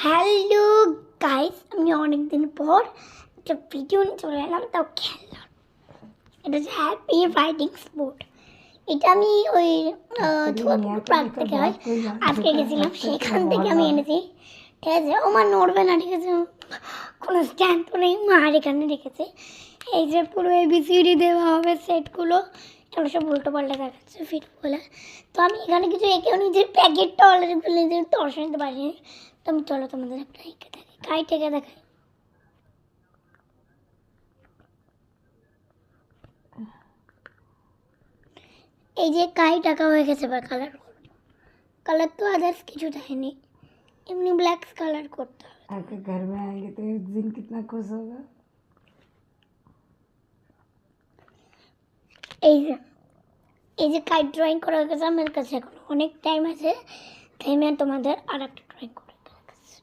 Hello guys, আমি অনেকদিন পর একটা ভিডিও নিয়ে চলে এলাম, তাও খেললাম। এটা হচ্ছে হ্যাপি রাইডিং স্পোর্ট। এটা আমি ওই পার্ক থেকে হয়, আজকে গেছিলাম, সেখান থেকে আমি এনেছি। ঠিক আছে, ও মা নড়বে না, ঠিক আছে, কোনো স্ট্যান্ড তো নেই, মার এখানে রেখেছে। এই যে পুরো ABCD দেওয়া হবে সেটগুলো, এগুলো সব উল্টো পাল্টা দেখাচ্ছে ফিট বলে। তো আমি এখানে কিছু এঁকেও নিজের প্যাকেটটা অলরেডি খুলে নিজের দর্শন দিতে পারিনি। তো আমি চলো তোমাদের একটা এঁকে দেখাই, কাইট এঁকে দেখাই। এই যে কাইট আঁকা হয়ে গেছে, বা কালার কালার তো আদার্স কিছু দেয়নি, এমনি ব্ল্যাক কালার করতে হবে। आपके घर में आएंगे तो एक दिन कितना खुश होगा। এই যে কাইট ড্রয়িং করা হয়ে গেছে, আমার কাছে এখন অনেক টাইম আছে, তাই আমি তোমাদের আর একটা ড্রয়িং করে দেখাচ্ছি।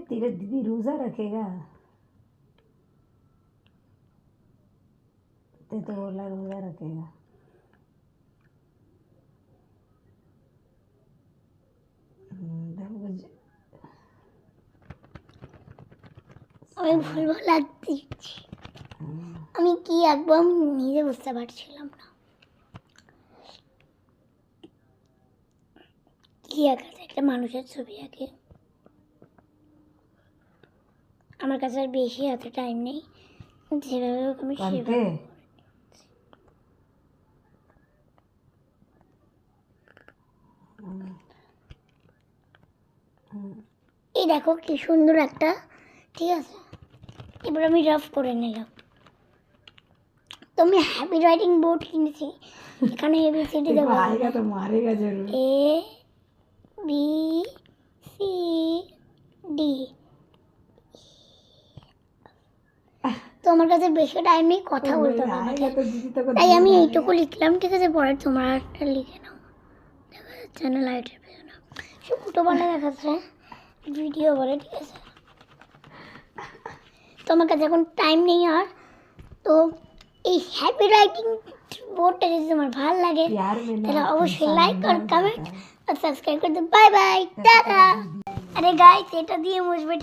तेरे दीदी रोजा रखेगा, ते तो बोला रोजा रखेगा। আমি ভুলভাল লাগছি, আমি কি আঁকবো আমি নিজে বুঝতে পারছিলাম না। কি আঁকা যায়, একটা মানুষের ছবি আঁকে। আমার কাছে আর বেশি হাতে টাইম নেই, যেভাবে হোক আমি সেভাবে। এই দেখো কি সুন্দর একটা, ঠিক আছে, এবার আমি রাফ করে নিলাম। তো আমি হ্যাপি রাইডিং বোর্ড কিনেছি, এখানে ABCD দেবো, आएगा तो मारेगा जरूर। ABCD। তো আমার কাছে বেশি টাইম নেই, কথা বলতে হবে আমাকে, তাই আমি এইটুকু লিখলাম। ঠিক আছে, পরে তোমার একটা লিখে নাও, দেখা যাচ্ছে না লাইটের পেছনে, সব উল্টো পাল্টা দেখাচ্ছে ভিডিও বলে। ঠিক আছে, তো আমার কাছে এখন টাইম নেই আর। তো এই হ্যাপি রাইডিং বোর্ডটা যদি তোমার ভালো লাগে তাহলে অবশ্যই লাইক আর কমেন্ট আর সাবস্ক্রাইব করে দেবে। Bye bye, tata. আরে গাইস, এটা দিয়ে মুছবে।